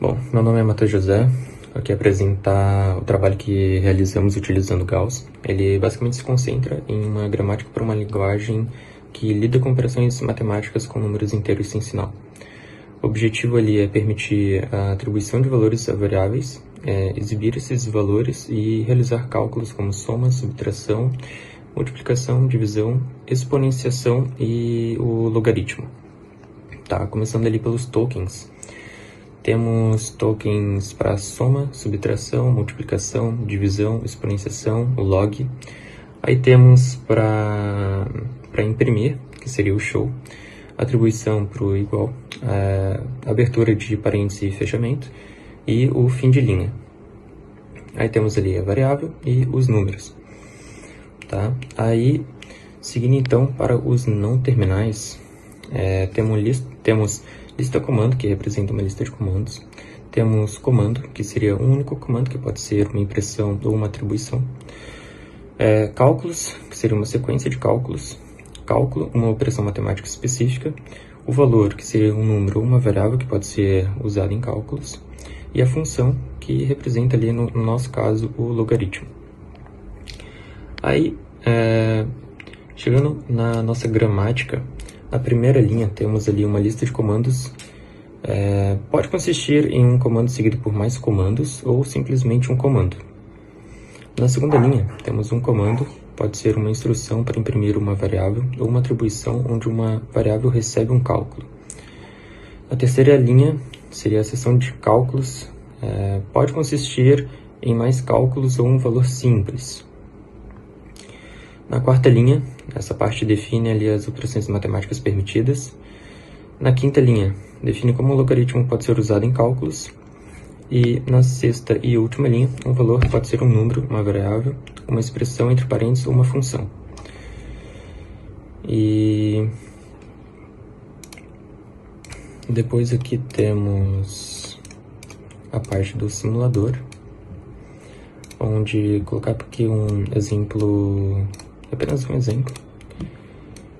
Bom, meu nome é Matheus José. Aqui apresentar o trabalho que realizamos utilizando Gauss. Ele basicamente se concentra em uma gramática para uma linguagem que lida com operações matemáticas com números inteiros sem sinal. O objetivo ali é permitir a atribuição de valores a variáveis, exibir esses valores e realizar cálculos como soma, subtração, multiplicação, divisão, exponenciação e o logaritmo. Tá, começando ali pelos tokens. Temos tokens para soma, subtração, multiplicação, divisão, exponenciação, o log. Aí temos para imprimir, que seria o show, atribuição para o igual, abertura de parênteses e fechamento, e o fim de linha. Aí temos ali a variável e os números. Tá? Aí, seguindo então para os não terminais, temos lista comando, que representa uma lista de comandos. Temos comando, que seria um único comando, que pode ser uma impressão ou uma atribuição. Cálculos, que seria uma sequência de cálculos. Cálculo, uma operação matemática específica. O valor, que seria um número ou uma variável, que pode ser usada em cálculos. E a função, que representa ali, no nosso caso, o logaritmo. Aí, chegando na nossa gramática, na primeira linha temos ali uma lista de comandos. Pode consistir em um comando seguido por mais comandos ou simplesmente um comando. Na segunda linha, temos um comando, pode ser uma instrução para imprimir uma variável ou uma atribuição onde uma variável recebe um cálculo. Na terceira linha, seria a seção de cálculos, pode consistir em mais cálculos ou um valor simples. Na quarta linha, essa parte define ali as operações matemáticas permitidas. Na quinta linha, define como o logaritmo pode ser usado em cálculos. E na sexta e última linha, um valor pode ser um número, uma variável, uma expressão entre parênteses ou uma função. E depois aqui temos a parte do simulador, onde colocar aqui um exemplo, apenas um exemplo,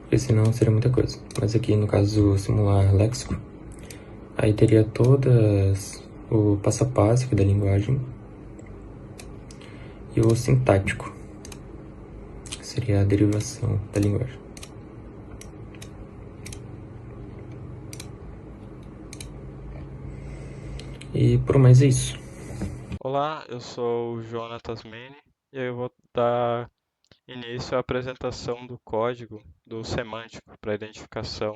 porque senão seria muita coisa. Mas aqui no caso simular léxico, aí teria todas o passo a passo aqui da linguagem e o sintático, que seria a derivação da linguagem. E por mais é isso. Olá, eu sou o Jonatas Mene e eu vou dar início à apresentação do código do semântico para identificação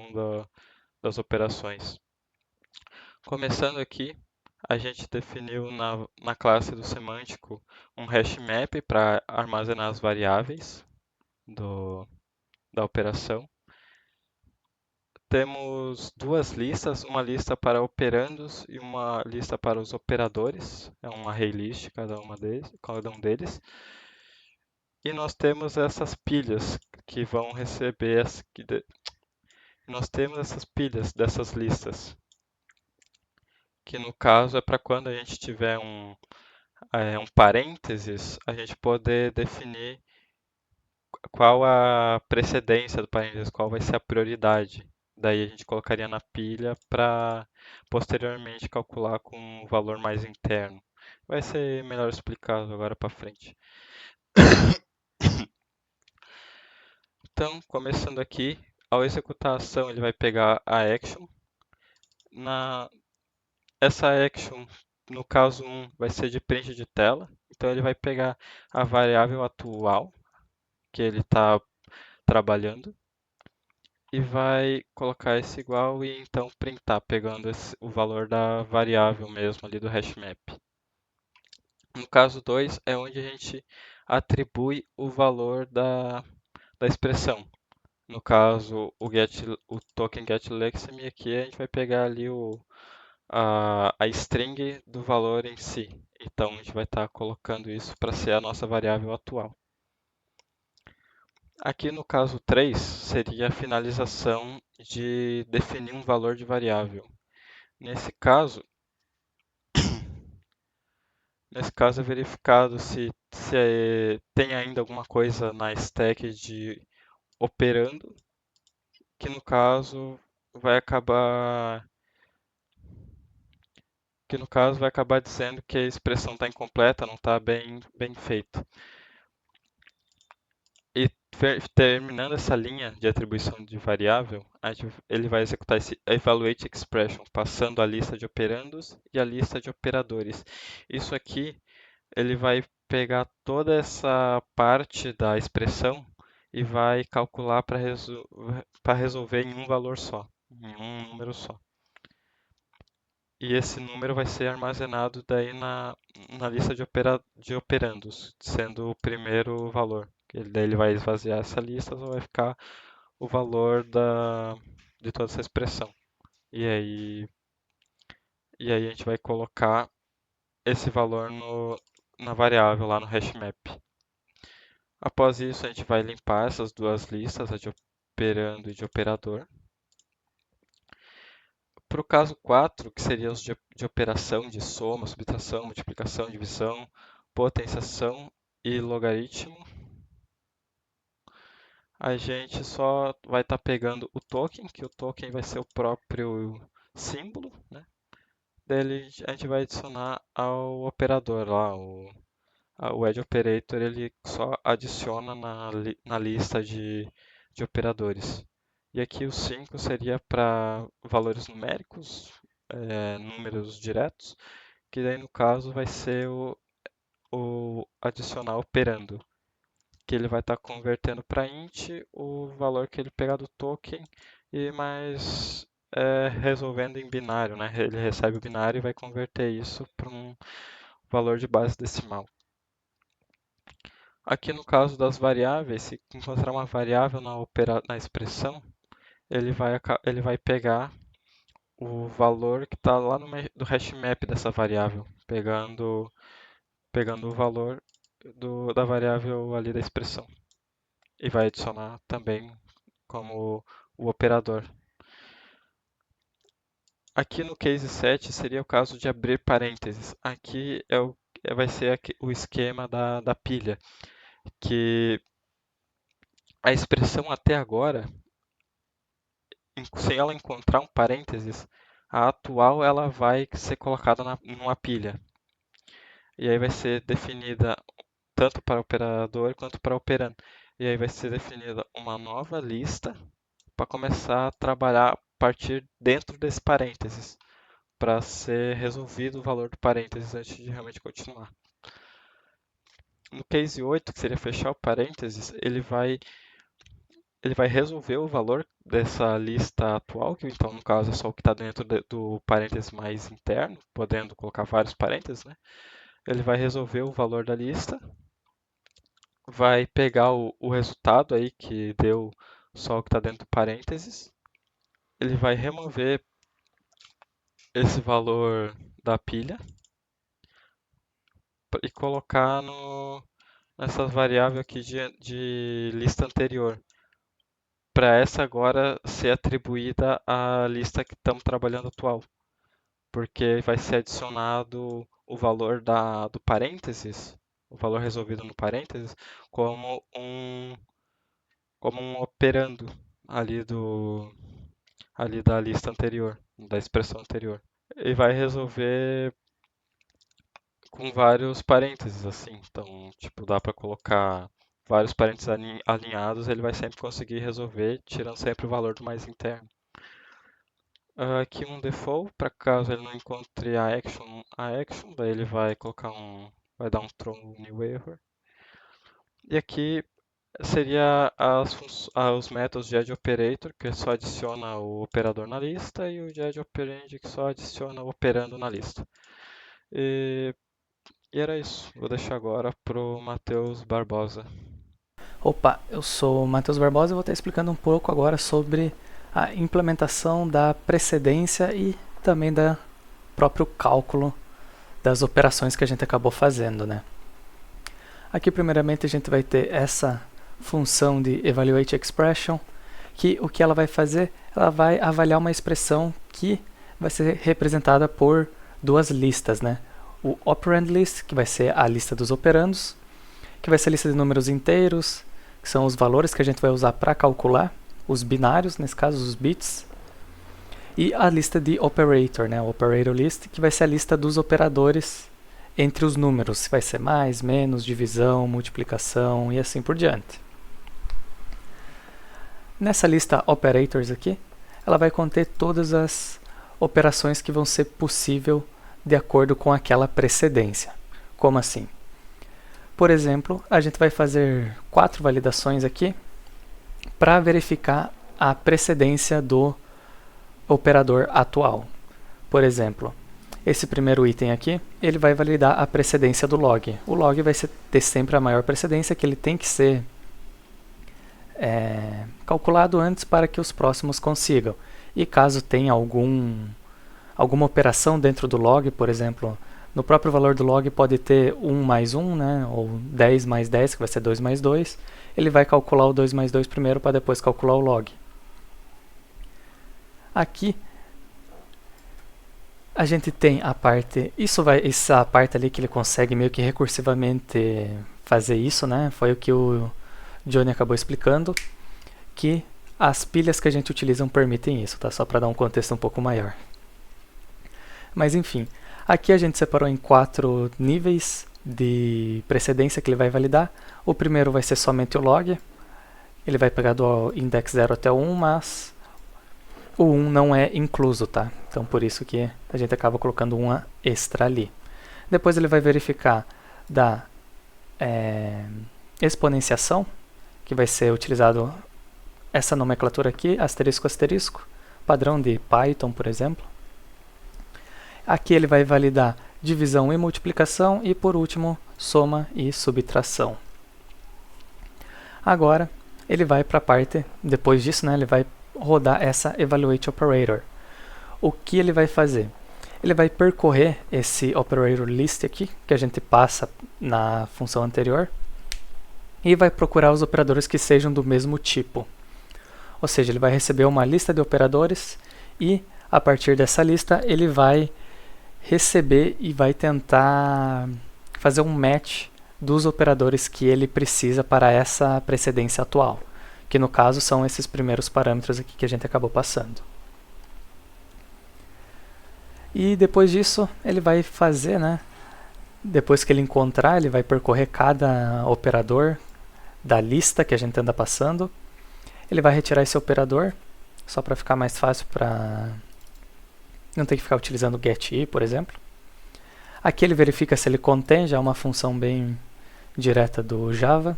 das operações. Começando aqui, a gente definiu na classe do semântico um hash map para armazenar as variáveis da operação. Temos duas listas, uma lista para operandos e uma lista para os operadores. É um array list cada um deles. E nós temos essas pilhas que vão receber nós temos essas pilhas dessas listas, que no caso é para quando a gente tiver um parênteses, a gente poder definir qual a precedência do parênteses, qual vai ser a prioridade. Daí a gente colocaria na pilha para posteriormente calcular com um valor mais interno. Vai ser melhor explicado agora para frente. Então, começando aqui, ao executar a ação, ele vai pegar a action. Na, essa action, no caso 1, vai ser de print de tela. Então, ele vai pegar a variável atual que ele está trabalhando e vai colocar esse igual e então printar, pegando o valor da variável mesmo ali do hashmap. No caso 2 é onde a gente atribui o valor da expressão. No caso, o token getLexeme aqui, a gente vai pegar ali a string do valor em si. Então, a gente vai estar colocando isso para ser a nossa variável atual. Aqui no caso 3, seria a finalização de definir um valor de variável. Nesse caso, nesse caso é verificado se tem ainda alguma coisa na stack de operando, que no caso vai acabar que no caso vai acabar dizendo que a expressão está incompleta, não está bem feita. E terminando essa linha de atribuição de variável, ele vai executar esse evaluate expression, passando a lista de operandos e a lista de operadores. Isso aqui, ele vai pegar toda essa parte da expressão e vai calcular para resolver em um valor só, em um número só. E esse número vai ser armazenado daí na lista de operandos, sendo o primeiro valor. Daí ele vai esvaziar essa lista, só vai ficar o valor de toda essa expressão. E aí a gente vai colocar esse valor na variável lá no hashmap. Após isso, a gente vai limpar essas duas listas, a de operando e de operador. Para o caso 4, que seria os de operação de soma, subtração, multiplicação, divisão, potenciação e logaritmo, a gente só vai estar pegando o token, que o token vai ser o próprio símbolo, né? Daí a gente vai adicionar ao operador lá, o add operator, ele só adiciona na lista de operadores. E aqui o 5 seria para valores numéricos, números diretos, que daí no caso vai ser o adicionar operando, que ele vai estar convertendo para int o valor que ele pegar do token e mais resolvendo em binário, né? Ele recebe o binário e vai converter isso para um valor de base decimal. Aqui no caso das variáveis, se encontrar uma variável na expressão, ele vai pegar o valor que está lá do hashmap dessa variável, pegando o valor da variável ali da expressão. E vai adicionar também como o operador. Aqui no case 7 seria o caso de abrir parênteses. Aqui vai ser o esquema da pilha, que a expressão até agora, sem ela encontrar um parênteses, a atual ela vai ser colocada numa pilha. E aí vai ser definida tanto para operador quanto para operando. E aí vai ser definida uma nova lista para começar a trabalhar a partir dentro desse parênteses, para ser resolvido o valor do parênteses antes de realmente continuar. No case 8, que seria fechar o parênteses, ele vai resolver o valor dessa lista atual, que então no caso é só o que está dentro do parênteses mais interno, podendo colocar vários parênteses, né? Ele vai resolver o valor da lista, vai pegar o resultado aí que deu só o que está dentro do parênteses, ele vai remover esse valor da pilha e colocar nessa variável aqui de lista anterior, para essa agora ser atribuída à lista que estamos trabalhando atual, porque vai ser adicionado o valor do parênteses, o valor resolvido no parênteses, como um operando ali da lista anterior, da expressão anterior. E vai resolver com vários parênteses, assim. Então, tipo, dá para colocar vários parênteses alinhados, ele vai sempre conseguir resolver, tirando sempre o valor do mais interno. Aqui um default, para caso ele não encontre a action, daí ele vai colocar vai dar um throw new error. E aqui seria os métodos de add operator, que só adiciona o operador na lista, e o de add operand, que só adiciona o operando na lista. E era isso. Vou deixar agora pro Matheus Barbosa. Opa, eu sou o Matheus Barbosa e vou estar explicando um pouco agora sobre a implementação da precedência e também do próprio cálculo das operações que a gente acabou fazendo, né? Aqui primeiramente a gente vai ter essa função de evaluate expression, que o que ela vai fazer? Ela vai avaliar uma expressão que vai ser representada por duas listas, né? O operand list, que vai ser a lista dos operandos, que vai ser a lista de números inteiros, que são os valores que a gente vai usar para calcular, os binários, nesse caso os bits, E a lista de operator, né? O operator list, que vai ser a lista dos operadores entre os números, se vai ser mais, menos, divisão, multiplicação e assim por diante. Nessa lista operators aqui, ela vai conter todas as operações que vão ser possível de acordo com aquela precedência. Como assim? Por exemplo, a gente vai fazer 4 validações aqui para verificar a precedência do operador atual. Por exemplo, esse primeiro item aqui, ele vai validar a precedência do log. O log vai ter sempre a maior precedência, que ele tem que ser calculado antes para que os próximos consigam. E caso tenha alguma operação dentro do log, por exemplo, no próprio valor do log pode ter 1 mais 1, né, ou 10 mais 10, que vai ser 2 mais 2. Ele vai calcular o 2 mais 2 primeiro para depois calcular o log. Aqui a gente tem a parte, essa parte ali que ele consegue meio que recursivamente fazer isso, né? Foi o que o Johnny acabou explicando, que as pilhas que a gente utiliza permitem isso, tá? Só para dar um contexto um pouco maior. Mas enfim, aqui a gente separou em 4 níveis de precedência que ele vai validar. O primeiro vai ser somente o log, ele vai pegar do index 0 até o 1, mas o 1 não é incluso, tá? Então por isso que a gente acaba colocando uma extra ali. Depois ele vai verificar da exponenciação, que vai ser utilizado essa nomenclatura aqui, asterisco, asterisco, padrão de Python, por exemplo. Aqui ele vai validar divisão e multiplicação e, por último, soma e subtração. Agora, ele vai para a parte, depois disso, né, ele vai rodar essa Evaluate Operator. O que ele vai fazer? Ele vai percorrer esse Operator List aqui, que a gente passa na função anterior, e vai procurar os operadores que sejam do mesmo tipo. Ou seja, ele vai receber uma lista de operadores e, a partir dessa lista, ele vai receber e vai tentar fazer um match dos operadores que ele precisa para essa precedência atual, que no caso são esses primeiros parâmetros aqui que a gente acabou passando. E depois disso ele vai fazer, né, depois que ele encontrar, ele vai percorrer cada operador da lista que a gente anda passando. Ele vai retirar esse operador, só para ficar mais fácil para não ter que ficar utilizando getI, por exemplo. Aqui ele verifica se ele contém, já é uma função bem direta do Java.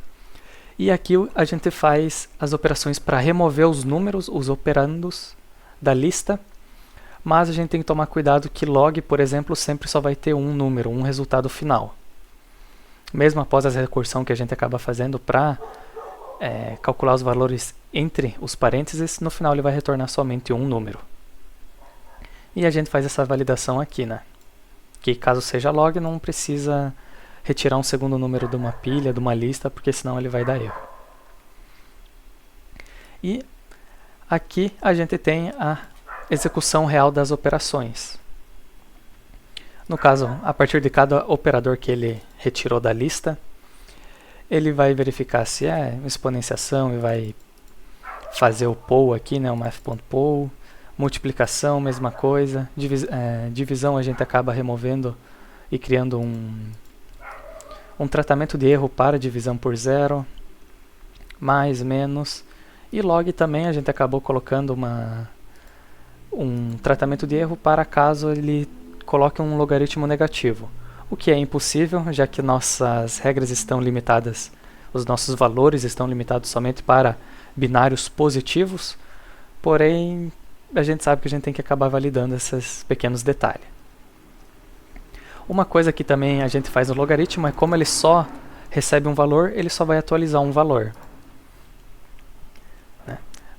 E aqui a gente faz as operações para remover os números, os operandos da lista. Mas a gente tem que tomar cuidado que log, por exemplo, sempre só vai ter um número, um resultado final. Mesmo após a recursão que a gente acaba fazendo para calcular os valores entre os parênteses, no final ele vai retornar somente um número. E a gente faz essa validação aqui, né? Que caso seja log, não precisa retirar um segundo número de uma pilha, de uma lista, porque senão ele vai dar erro. E aqui a gente tem a execução real das operações. No caso, a partir de cada operador que ele retirou da lista, ele vai verificar se é exponenciação e vai fazer o poll aqui, né, o math.poll. Multiplicação, mesma coisa. Divisão a gente acaba removendo e criando um tratamento de erro para divisão por zero. Mais, menos. E log também a gente acabou colocando um tratamento de erro para caso ele coloque um logaritmo negativo. O que é impossível, já que nossas regras estão limitadas, os nossos valores estão limitados somente para binários positivos, porém a gente sabe que a gente tem que acabar validando esses pequenos detalhes. Uma coisa que também a gente faz no logaritmo é como ele só recebe um valor, ele só vai atualizar um valor.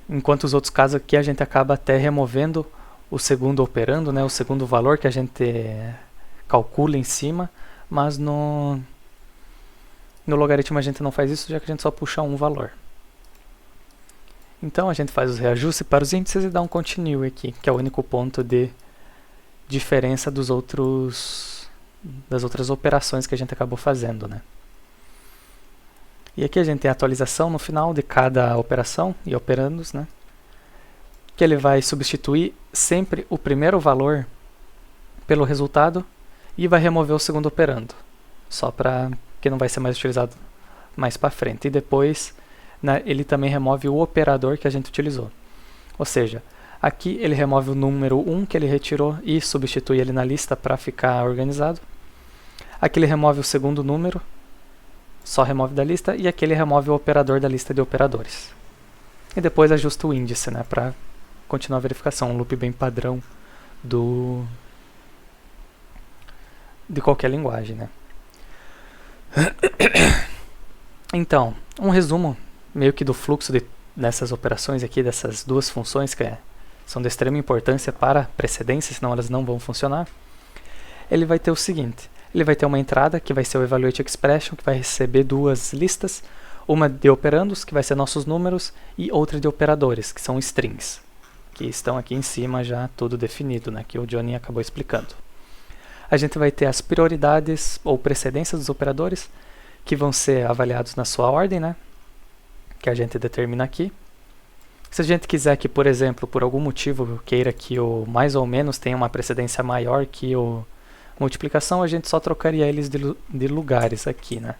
Enquanto os outros casos aqui a gente acaba até removendo o segundo operando, né, o segundo valor que a gente calcula em cima, mas no logaritmo a gente não faz isso, já que a gente só puxa um valor. Então a gente faz os reajustes para os índices e dá um continue aqui, que é o único ponto de diferença das outras operações que a gente acabou fazendo, né? E aqui a gente tem a atualização no final de cada operação e operandos, né? que ele vai substituir sempre o primeiro valor pelo resultado e vai remover o segundo operando, só para que não vai ser mais utilizado mais para frente. E depois, né, ele também remove o operador que a gente utilizou. Ou seja, aqui ele remove o número 1 que ele retirou e substitui ele na lista para ficar organizado. Aqui ele remove o segundo número, só remove da lista, e aqui ele remove o operador da lista de operadores. E depois ajusta o índice, né, para continuar a verificação, um loop bem padrão de qualquer linguagem, né. Então, um resumo meio que do fluxo dessas operações aqui, dessas duas funções que são de extrema importância para precedência, senão elas não vão funcionar. Ele vai ter o seguinte, ele vai ter uma entrada que vai ser o evaluate expression, que vai receber duas listas, uma de operandos, que vai ser nossos números, e outra de operadores, que são strings, que estão aqui em cima já tudo definido, né, que o Johnny acabou explicando. A gente vai ter as prioridades ou precedências dos operadores, que vão ser avaliados na sua ordem, né, que a gente determina aqui. Se a gente quiser que, por exemplo, por algum motivo queira que o mais ou menos tenha uma precedência maior que o multiplicação, a gente só trocaria eles de lugares aqui, né.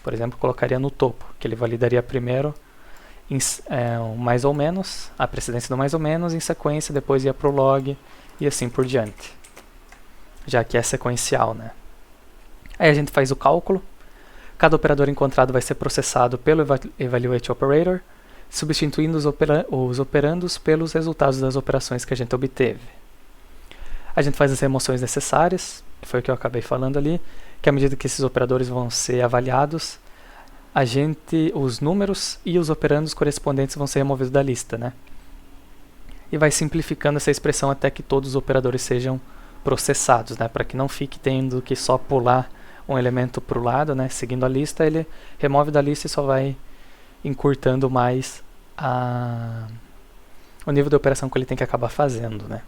Por exemplo, colocaria no topo, que ele validaria primeiro o mais ou menos, a precedência do mais ou menos, em sequência, depois ia para o log e assim por diante, já que é sequencial, né. Aí a gente faz o cálculo, cada operador encontrado vai ser processado pelo evaluate operator, substituindo os operandos pelos resultados das operações que a gente obteve. A gente faz as remoções necessárias, que foi o que eu acabei falando ali, que à medida que esses operadores vão ser avaliados, os números e os operandos correspondentes vão ser removidos da lista, né? E vai simplificando essa expressão até que todos os operadores sejam processados, né? Para que não fique tendo que só pular um elemento para o lado, né? Seguindo a lista, ele remove da lista e só vai encurtando mais o nível de operação que ele tem que acabar fazendo, né?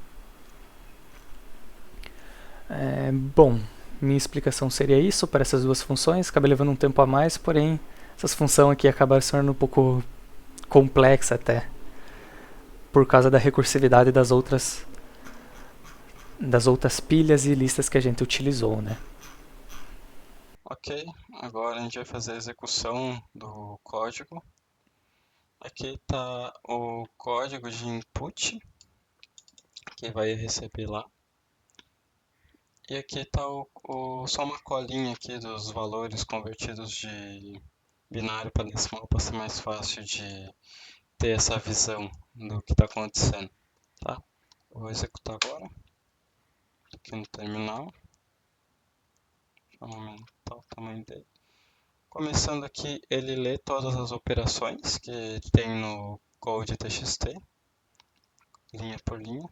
Bom, minha explicação seria isso para essas duas funções. Acabei levando um tempo a mais, porém essas funções aqui acabaram se tornando um pouco complexa até, por causa da recursividade das outras pilhas e listas que a gente utilizou, né? Ok, agora a gente vai fazer a execução do código. Aqui está o código de input que vai receber lá. E aqui está só uma colinha aqui dos valores convertidos de binário para decimal, para ser mais fácil de ter essa visão do que está acontecendo, tá? Vou executar agora, aqui no terminal. Deixa eu aumentar o tamanho dele. Começando aqui, ele lê todas as operações que tem no code.txt, linha por linha.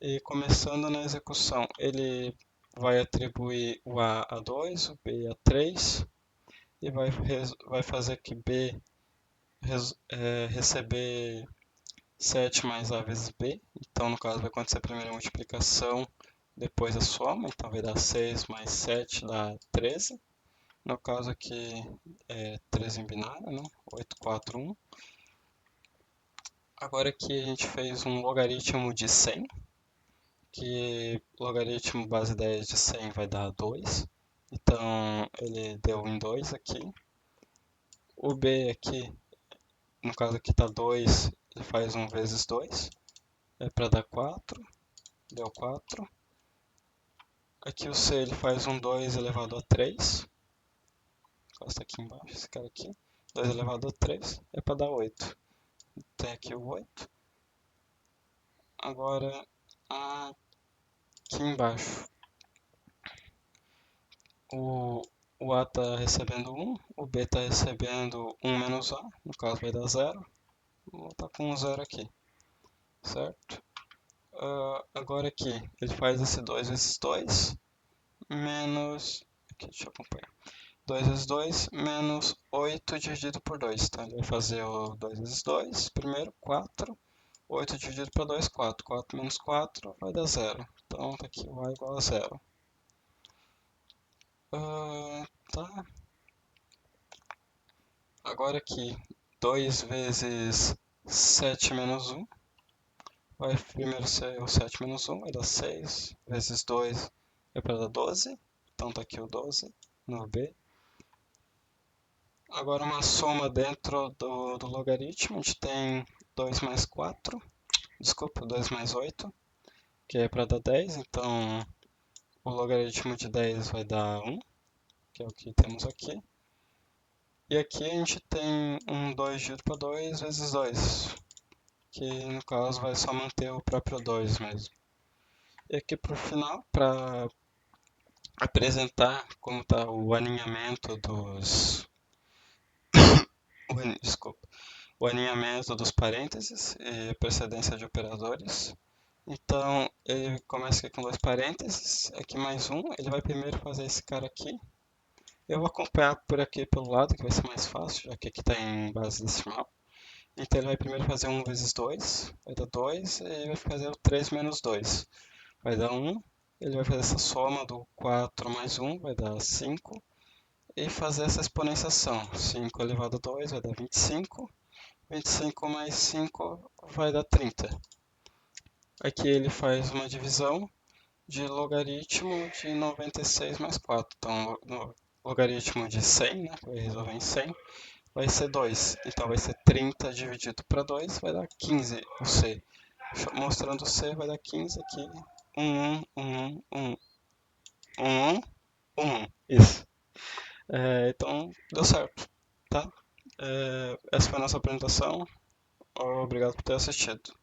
E começando na execução, ele vai atribuir o A a 2, o B a 3, e vai fazer que B receber 7 mais A vezes B. Então, no caso, vai acontecer primeiro a multiplicação, depois a soma. Então, vai dar 6 mais 7 dá 13. No caso aqui é 13 em binário, né? 8, 4, 1. Agora aqui a gente fez um logaritmo de 100, que logaritmo base 10 de 100 vai dar 2. Então ele deu em 2 aqui. O B aqui, no caso aqui está 2, ele faz 1 vezes 2. É para dar 4, deu 4. Aqui o C ele faz um 2 elevado a 3. Está aqui embaixo, esse cara aqui. 2 elevado a 3 é para dar 8. Tem aqui o 8. Agora, aqui embaixo, o A está recebendo 1, o B está recebendo 1 menos A, no caso vai dar 0. Vou botar com um 0 aqui, certo? Agora aqui, ele faz esse 2 vezes 2, menos... Aqui, deixa eu acompanhar. 2 vezes 2 menos 8 dividido por 2. Então, ele vai fazer o 2 vezes 2, primeiro 4, 8 dividido por 2, 4. 4 menos 4 vai dar 0. Então, tá aqui o A igual a 0. Tá. Agora aqui, 2 vezes 7 menos 1 vai primeiro ser o 7 menos 1, vai dar 6, vezes 2 é para dar 12, então tá aqui o 12 no B. Agora uma soma dentro do logaritmo, a gente tem 2 mais 4, desculpa, 2 mais 8, que é para dar 10, então o logaritmo de 10 vai dar 1, que é o que temos aqui. E aqui a gente tem um 2 dividido para 2 vezes 2, que no caso vai só manter o próprio 2 mesmo. E aqui para o final, para apresentar como está o alinhamento desculpa, o alinhamento dos parênteses e precedência de operadores. Então, ele começa aqui com dois parênteses, aqui mais um, ele vai primeiro fazer esse cara aqui. Eu vou acompanhar por aqui pelo lado, que vai ser mais fácil, já que aqui está em base decimal. Então, ele vai primeiro fazer 1 vezes 2, vai dar 2, e ele vai fazer o 3 menos 2, vai dar 1. Ele vai fazer essa soma do 4 mais 1, vai dar 5. E fazer essa exponenciação. 5 elevado a 2 vai dar 25. 25 mais 5 vai dar 30. Aqui ele faz uma divisão de logaritmo de 96 mais 4. Então, no logaritmo de 100, né, vai resolver em 100, vai ser 2. Então, vai ser 30 dividido para 2, vai dar 15 o C. Mostrando o C, vai dar 15 aqui. 1, 1, 1, 1, 1, 1. Isso. Então, deu certo, tá? Essa foi a nossa apresentação. Obrigado por ter assistido.